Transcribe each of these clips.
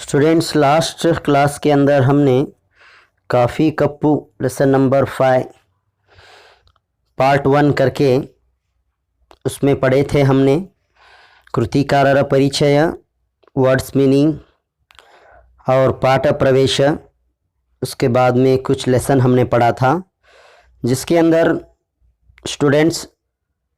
Students, last class के अंदर हमने काफ़ी कप्पू लेसन नंबर 5 पार्ट 1 करके उसमें पढ़े थे हमने कृतिकारर परिचय, वर्ड्स मीनिंग और पाठ प्रवेश। उसके बाद में कुछ लेसन हमने पढ़ा था जिसके अंदर स्टूडेंट्स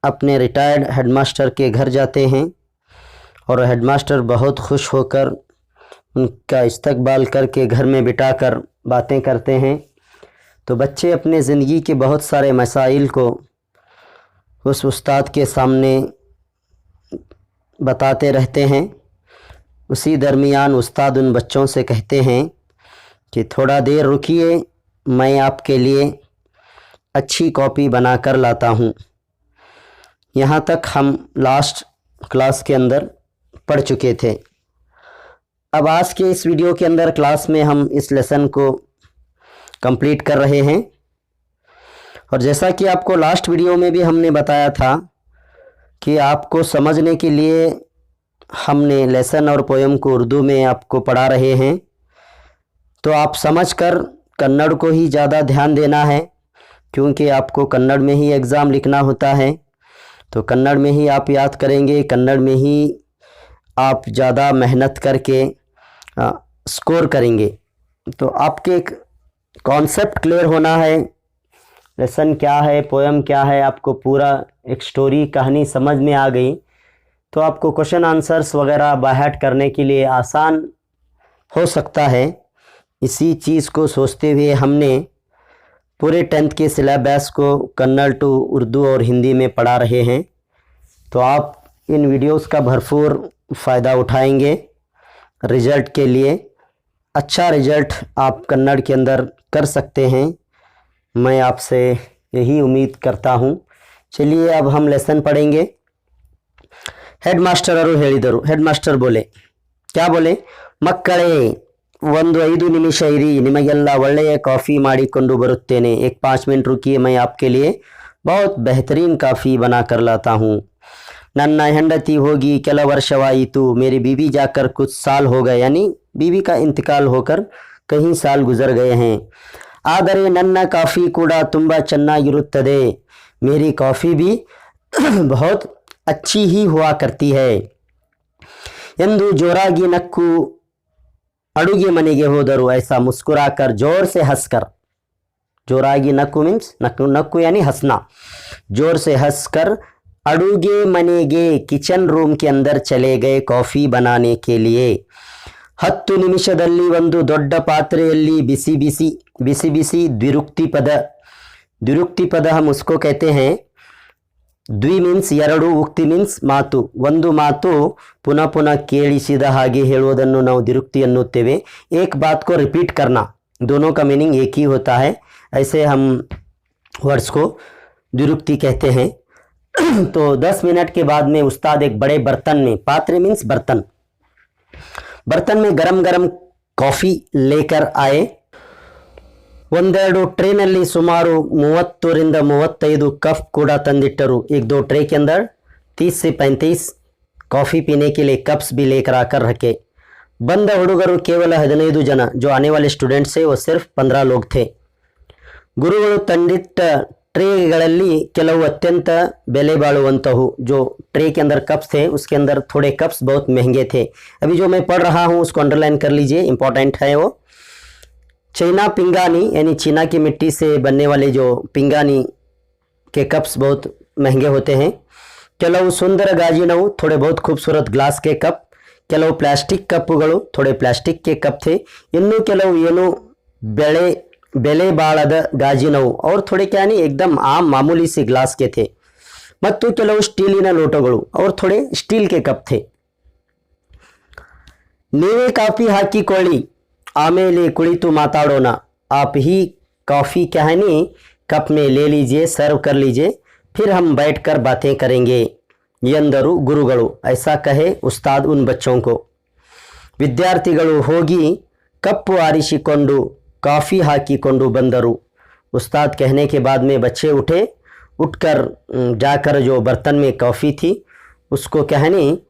अपने रिटायर्ड हेडमास्टर के घर जाते हैं और हेडमास्टर बहुत खुश होकर उनका इस्तकबाल करके घर में बिठाकर बातें करते हैं। तो बच्चे अपने ज़िंदगी के बहुत सारे मसाइल को उस उस्ताद के सामने बताते रहते हैं। उसी दरमियान उस्ताद उन बच्चों से कहते हैं कि थोड़ा देर रुकिए, मैं आपके लिए अच्छी कॉपी बना कर लाता हूँ। यहाँ तक हम लास्ट क्लास के अंदर पढ़ चुके थे। अब आज के इस वीडियो के अंदर क्लास में हम इस लेसन को कंप्लीट कर रहे हैं। और जैसा कि आपको लास्ट वीडियो में भी हमने बताया था कि आपको समझने के लिए हमने लेसन और पोयम को उर्दू में आपको पढ़ा रहे हैं, तो आप समझकर कन्नड़ को ही ज़्यादा ध्यान देना है, क्योंकि आपको कन्नड़ में ही एग्ज़ाम लिखना होता है। तो कन्नड़ में ही आप याद करेंगे, कन्नड़ में ही आप ज़्यादा मेहनत करके स्कोर करेंगे। तो आपके एक कॉन्सेप्ट क्लियर होना है, लेसन क्या है, पोएम क्या है, आपको पूरा एक स्टोरी कहानी समझ में आ गई तो आपको क्वेश्चन आंसर्स वगैरह बाय हार्ट करने के लिए आसान हो सकता है। इसी चीज़ को सोचते हुए हमने पूरे 10th के सिलेबस को कन्नड़ टू उर्दू और हिंदी में पढ़ा रहे हैं। तो आप इन वीडियोस का भरपूर फ़ायदा उठाएंगे रिज़ल्ट के लिए। अच्छा रिज़ल्ट आप कन्नड़ के अंदर कर सकते हैं, मैं आपसे यही उम्मीद करता हूँ। चलिए अब हम लेसन पढ़ेंगे। हेडमास्टर ಹೇಳಿದರು, हेडमास्टर बोले, क्या बोले, ಮಕ್ಕಳೇ ಒಂದು 5 ನಿಮಿಷ ಇರಿ, ನಿಮಗೆಲ್ಲ ಒಳ್ಳೆಯ ಕಾफ़ी ಮಾಡಿಕೊಂಡು ಬರುತ್ತೇನೆ। एक 5 मिनट रुकिए, मैं आपके लिए बहुत बेहतरीन काफ़ी बना कर लाता हूँ। नन्ना ಹೆಂಡತಿ ಹೋಗಿ ಕೆಲ ವರ್ಷವಾಯಿತು, मेरी बीवी जाकर कुछ साल हो गए, यानी बीवी का इंतकाल होकर कहीं साल गुजर गए हैं। ಆದರೆ ನನ್ನ ಕಾफ़ी ಕೂಡ ತುಂಬ ಚೆನ್ನಾಗಿರುತ್ತದೆ, मेरी कॉफ़ी भी बहुत अच्छी ही हुआ करती है ಎಂದು ಜೋರಾಗಿ ನಕ್ಕು अड़ुगे मनेगे होदरू, ऐसा मुस्कुराकर जोर से हंसकर, जोरागी नक्कु मीन्स नक्कु नक्कु यानी हंसना, जोर से हंसकर अड़ुगे मनेगे किचन रूम के अंदर चले गए कॉफ़ी बनाने के लिए। 10 ನಿಮಿಷದಲ್ಲಿ ಒಂದು ದೊಡ್ಡ ಪಾತ್ರೆಯಲ್ಲಿ ಬಿಸಿ ಬಿಸಿ ಬಿಸಿ ಬಿಸಿ द्विरुक्ति पद हम उसको कहते हैं। द्वि मीन्स ಎರಡು, ಉಕ್ತಿ मीन्स ಮಾತು, ಒಂದು ಮಾತು ಪುನಃ ಪುನಃ ಕೇಳಿಸಿದ ಹಾಗೆ ಹೇಳುವುದನ್ನು ನಾವು द्विरुक्ति ಅನ್ನುತ್ತೇವೆ। एक बात को रिपीट करना, दोनों का मीनिंग एक ही होता है, ऐसे हम वर्ड्स को द्विरुक्ति कहते हैं। तो 10 मिनट के बाद में उस्ताद एक बड़े बर्तन में, पात्र मीन्स बर्तन, बर्तन में गरम गरम कॉफ़ी लेकर आए। ಒಂದೆರಡು ಟ್ರೇನಲ್ಲಿ ಸುಮಾರು 30 ರಿಂದ 35 कप ಕೂಡ ತಂದಿಟ್ಟರು। एक दो ट्रे के अंदर 30 से 35 कॉफ़ी पीने के लिए कप्स भी लेकर आकर रखे। बंद हुಡುಗರು केवल 15 जन, जो आने वाले स्टूडेंट्स थे वो सिर्फ 15 लोग थे। ಗುರುಗಳು ತಂದಿಟ್ಟ ट्रेಗಳಲ್ಲಿ ಕೆಲವು अत्यंत बेले बाಳುವಂತಹು, जो ट्रे के अंदर कप्स थे उसके अंदर थोड़े कप्स बहुत महंगे थे। अभी जो मैं पढ़ रहा हूँ उसको अंडरलाइन कर लीजिए, इंपॉर्टेंट है वो। चीना पिंगानी यानी चीना की मिट्टी से बनने वाले जो पिंगानी के कप्स बहुत महंगे होते हैं। ಕೆಲವು सुंदर गाजिनವು, थोड़े बहुत खूबसूरत ग्लास के कप। ಕೆಲವು प्लास्टिक कप्पुಗಳು, थोड़े प्लास्टिक के कप थे। इನ್ನು ಕೆಲವು ಏನು बेले बाळದ गाजिनವು, और थोड़े क्या नहीं एकदम आम मामूली सी ग्लास के थे। ಮತ್ತು ಕೆಲವು ಸ್ಟೀಲಿನ ಲೋಟಗಳು, और थोड़े स्टील के कप थे। ನೀವೇ ಕಾಫಿ ಹಾಕಿಕೊಳ್ಳಿ, आमेले कुಳಿತು माताड़ोना, आप ही कॉफ़ी क्या है नी कप में ले लीजिए, सर्व कर लीजिए, फिर हम बैठकर बातें करेंगे ಎಂದರು ಗುರುಗಳು। ऐसा कहे उस्ताद उन बच्चों को। ವಿದ್ಯಾರ್ಥಿಗಳು ಹೋಗಿ ಕಪ್ಪು ಆರಿಸಿಕೊಂಡು कॉफ़ी ಹಾಕಿಕೊಂಡು ಬಂದರು। उस्ताद कहने के बाद में बच्चे उठकर जाकर जो बर्तन में कॉफ़ी थी उसको क्या है नी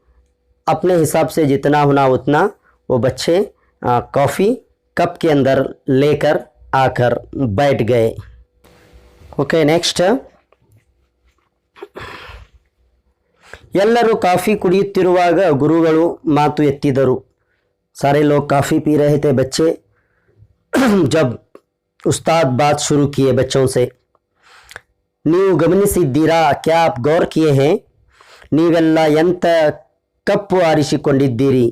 अपने हिसाब से जितना होना उतना वो बच्चे कॉफ़ी कप के अंदर लेकर आकर बैठ गए। Okay, next. ಎಲ್ಲರೂ ಕಾಫಿ ಕುಡಿಯುತ್ತಿರುವಾಗ ಗುರುಗಳು ಮಾತು ಎತ್ತಿದರು। सारे लोग काफ़ी पी रहे थे बच्चे। जब उस्ताद बात शुरू किए बच्चों से, ನೀವು ಗಮನಿಸಿದ್ದೀರಾ, क्या आप गौर किए हैं, ನೀವೆಲ್ಲ ಎಂತ कप ಆರಿಸಿಕೊಂಡಿದ್ದೀರಿ,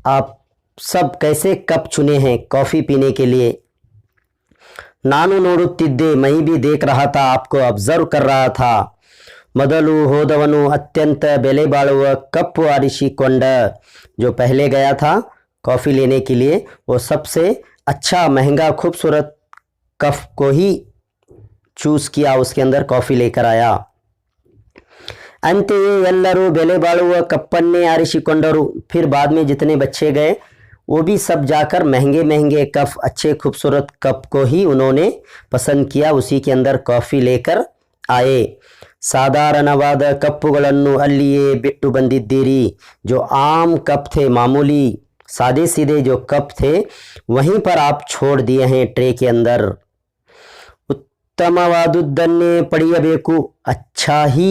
आप सब कैसे कप चुने हैं कॉफ़ी पीने के लिए। ನಾನು ನೋಡುತ್ತಿದ್ದೆ, मैं भी देख रहा था, आपको ऑब्जर्व कर रहा था। ಮೊದಲು ಹೋದವನು ಅತ್ಯಂತ ಬೆಲೆ ಬಾಳುವ ಕಪ್ ಆರಿಸಿಕೊಂಡ, जो पहले गया था कॉफ़ी लेने के लिए, वो सबसे अच्छा महंगा खूबसूरत कप को ही चूज़ किया, उसके अंदर कॉफ़ी लेकर आया। ಅಂತೆಯೇ ಎಲ್ಲರೂ ಬೆಲೆ ಬಾಳುವ ಕಪ್ಪನ್ನೇ ಆರಿಸಿಕೊಂಡರು। फिर बाद में जितने बच्चे गए वो भी सब जाकर महंगे महंगे कप, अच्छे खूबसूरत कप को ही उन्होंने पसंद किया, उसी के अंदर कॉफ़ी लेकर आए। ಸಾಧಾರಣವಾದ ಕಪ್ಪುಗಳನ್ನು ಅಲ್ಲಿಯೇ ಬಿಟ್ಟು ಬಂದಿದ್ದೀರಿ, जो आम कप थे, मामूली सादे सीधे जो कप थे, वहीं पर आप छोड़ दिए हैं ट्रे के अंदर। ಉತ್ತಮವಾದುದನ್ನೇ ಪಡೆಯಬೇಕು, अच्छा ही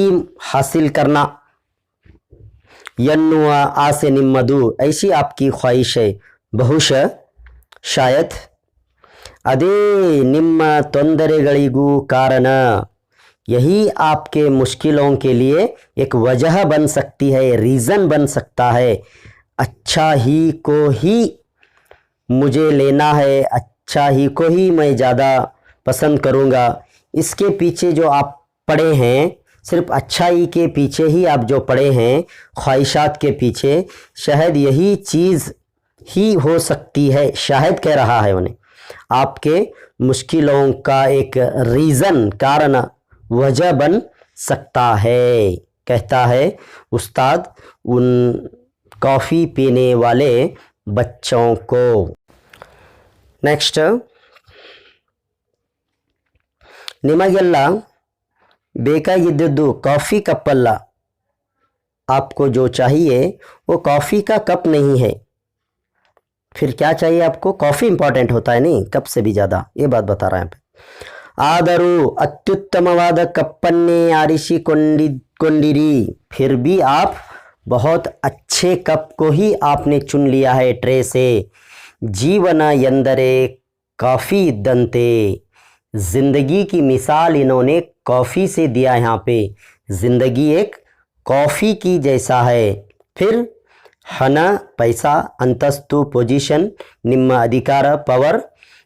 हासिल करना ಎನ್ನುವ ಆಸೆ ನಿಮ್ಮದು, ऐसी आपकी ख्वाहिश है। ಬಹುಶಃ शायद ಅದೇ ನಿಮ್ಮ ತೊಂದರೆಗಳಿಗೂ ಕಾರಣ, यही आपके मुश्किलों के लिए एक वजह बन सकती है, रीज़न बन सकता है। अच्छा ही को ही मुझे लेना है, अच्छा ही को ही मैं ज़्यादा पसंद करूँगा। इसके पीछे जो आप पड़े हैं, सिर्फ अच्छाई के पीछे ही आप जो पड़े हैं, ख्वाहिशात के पीछे, शायद यही चीज़ ही हो सकती है, शायद कह रहा है उन्हें, आपके मुश्किलों का एक रीज़न, कारण, वजह बन सकता है, कहता है उस्ताद उन कॉफ़ी पीने वाले बच्चों को। नेक्स्ट, ನಿಮಗೆಲ್ಲ ಬೇಕಾಗಿದ್ದದ್ದು कॉफ़ी कप अल्ल, आपको जो चाहिए वो कॉफ़ी का कप नहीं है। फिर क्या चाहिए आपको? कॉफ़ी इंपॉर्टेंट होता है, नहीं कप से भी ज़्यादा, ये बात बता रहा है यहाँ पे। ಆದರೂ ಅತ್ಯುತ್ತಮವಾದ ಕಪ್ಪನ್ನೇ ಆರಿಸಿಕೊಂಡಿರಿ, फिर भी आप बहुत अच्छे कप को ही आपने चुन लिया है ट्रे से। जीवन ಎಂದರೆ कॉफ़ी इद्दंते, ज़िंदगी की मिसाल इन्होंने कॉफ़ी से दिया यहाँ पे। ज़िंदगी एक कॉफ़ी की जैसा है। फिर ಹಣ, पैसा, ಅಂತಸ್ತು, ಪೊಸಿಷನ್, ನಿಮ್ಮ ಅಧಿಕಾರ, ಪವರ್,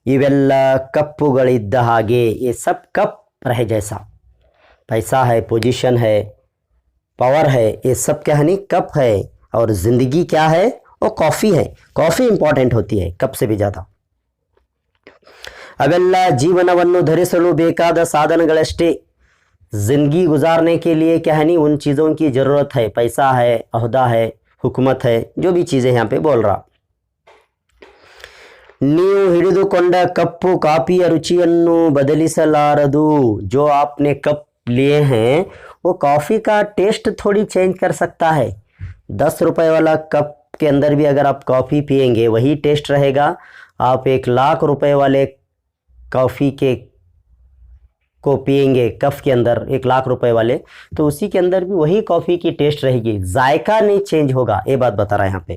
ಇವೆಲ್ಲ ಕಪ್ಪುಗಳಿದ್ದ ಹಾಗೆ, ये सब कप रहे जैसा। पैसा है, पोजीशन है, पावर है, ये सब क्या है, नहीं कप है। और ज़िंदगी क्या है, वो कॉफ़ी है। कॉफ़ी इंपॉर्टेंट होती है कप से भी ज़्यादा। ಅವೆಲ್ಲ ಜೀವನವನ್ನು ಧರಿಸಲು ಬೇಕಾದ ಸಾಧನಗಳಷ್ಟೇ। ज़िंदगी गुजारने के लिए क्या है, नहीं उन चीज़ों की ज़रूरत है, पैसा है, अहदा है, हुकूमत है, जो भी चीज़ें यहाँ पे बोल रहा। ನೀವು ಹಿಡಿದುಕೊಂಡ ಕಪ್ಪು ಕಾಫಿಯ ರುಚಿಯನ್ನು बदलिಸಲಾರದು, जो आपने कप लिए हैं वो कॉफ़ी का टेस्ट थोड़ी चेंज कर सकता है। 10 रुपए वाला कप के अंदर भी अगर आप कॉफ़ी पिएंगे वही टेस्ट रहेगा। आप 1 लाख रुपए वाले कॉफ़ी को पिएंगे कप के अंदर, 1 लाख रुपए वाले, तो उसी के अंदर भी वही कॉफ़ी की टेस्ट रहेगी, जायका नहीं चेंज होगा। ये बात बता रहा है यहाँ पे।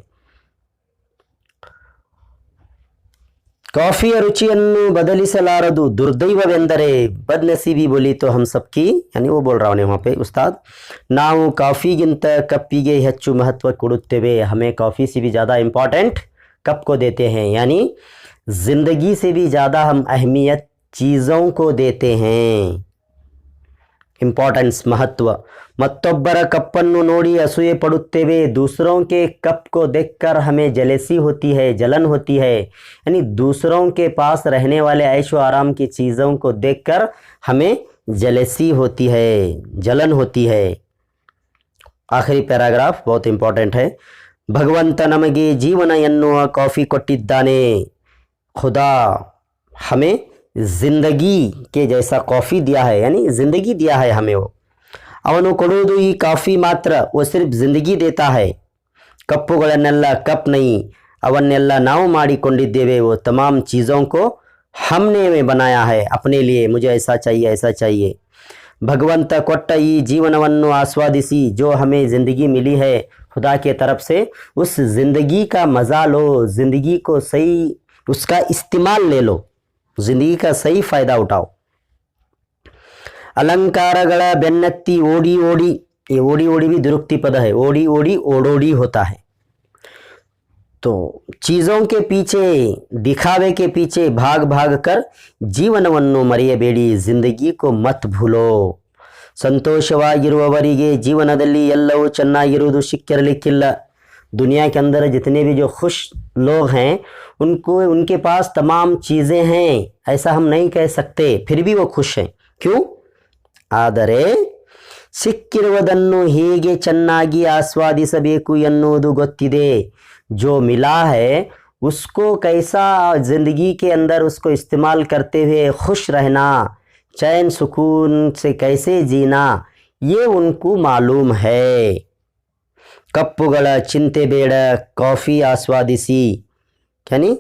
कॉफ़िಯ ರುಚಿಯನ್ನು बदलिಸಲಾರದು, ದುರ್ದೈವವೆಂದರೆ, बदनसीबी बोली तो हम सबकी, यानी वो बोल रहा हूँ वहाँ पे उस्ताद, ನಾವು ಕಾಫಿಗಿಂತ ಕಪ್ಪಿಗೆ ಹೆಚ್ಚು महत्व ಕೊಡುತ್ತೇವೆ, हमें कॉफ़ी से भी ज़्यादा इम्पॉर्टेंट कप को देते हैं। यानी ज़िंदगी से भी ज़्यादा हम अहमियत चीज़ों को देते हैं, इंपॉर्टेंस, महत्व। मत्तोब्बर कप्पन्नु नोड़ी असूये पड़ुत्तेवे, दूसरों के कप को देखकर हमें जलेसी होती है, जलन होती है। यानी दूसरों के पास रहने वाले ऐशो आराम की चीज़ों को देखकर हमें जलेसी होती है, जलन होती है। आखिरी पैराग्राफ बहुत इंपॉर्टेंट है। भगवंत नमगे जीवन ಎನ್ನುವ कॉफ़ी ಕೊಟ್ಟಿದ್ದಾನೆ, खुदा हमें ज़िंदगी के जैसा कॉफ़ी दिया है, यानी ज़िंदगी दिया है हमें वो। ಅವನು ಕೊಡುವುದು ಈ ಕಾಫಿ ಮಾತ್ರ, वो सिर्फ ज़िंदगी देता है, ಕಪ್ಪುಗಳನ್ನೆಲ್ಲ, कप नहीं। ಅವನ್ನೆಲ್ಲ ನಾವು ಮಾಡಿಕೊಂಡಿದ್ದೇವೆ वो तमाम चीज़ों को हमने बनाया है अपने लिए मुझे ऐसा चाहिए भगवंत ಕೊಟ್ಟ ಈ ಜೀವನವನ್ನು आस्वादिसी जो हमें ज़िंदगी मिली है खुदा के तरफ से उस ज़िंदगी का मज़ा लो ज़िंदगी को सही उसका इस्तेमाल ले लो ज़िंदगी का सही फ़ायदा उठाओ अलंकारಗಳ ಬೆನ್ನತ್ತಿ ಓಡಿ ಓಡಿ ये ओडी ओडी भी दुरुक्ति पद है ओडी ओडी ओडोडी होता है तो चीज़ों के पीछे दिखावे के पीछे भाग भाग कर ಜೀವನವನ್ನು ಮರೆಯಬೇಡಿ ಜಿಂದಗಿ को मत भूलो संतोषವಾಗಿರುವವರಿಗೆ ಜೀವನದಲ್ಲಿ ಎಲ್ಲವೂ ಚೆನ್ನಾಗಿರುವುದು ಸಿಕ್ಕಿರಲಿಕ್ಕಿಲ್ಲ दुनिया के अंदर जितने भी जो खुश लोग हैं उनको उनके पास तमाम चीज़ें हैं ऐसा हम नहीं कह सकते फिर भी वो खुश हैं क्यों ಆದರೆ ಸಿಕ್ಕಿರುವುದನ್ನು ಹೇಗೆ ಚೆನ್ನಾಗಿ ಆಸ್ವಾದಿಸಬೇಕು ಎನ್ನುವುದು ಗೊತ್ತಿದೆ जो मिला है उसको कैसा ज़िंदगी के अंदर उसको इस्तेमाल करते हुए खुश रहना चैन सुकून से कैसे जीना ये उनको मालूम है ಕಪ್ಪುಗಳ ಚಿಂತೆ ಬೇಡ कॉफ़ी आस्वादिसी यानी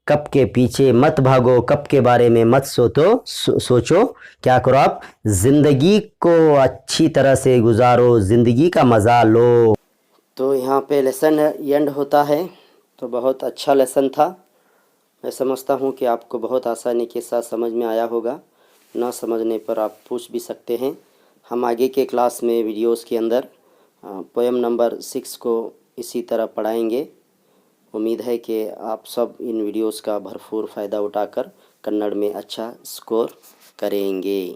कप के पीछे मत भागो कप के बारे में मत सोचो क्या करो आप ज़िंदगी को अच्छी तरह से गुजारो ज़िंदगी का मज़ा लो तो यहाँ पे लेसन एंड होता है तो बहुत अच्छा लेसन था मैं समझता हूँ कि आपको बहुत आसानी के साथ समझ में आया होगा ना समझने पर आप पूछ भी सकते हैं हम आगे के क्लास में वीडियोस के अंदर पोएम नंबर 6 को इसी तरह पढ़ाएंगे उम्मीद है कि आप सब इन वीडियोस का भरपूर फ़ायदा उठाकर कन्नड़ में अच्छा स्कोर करेंगे।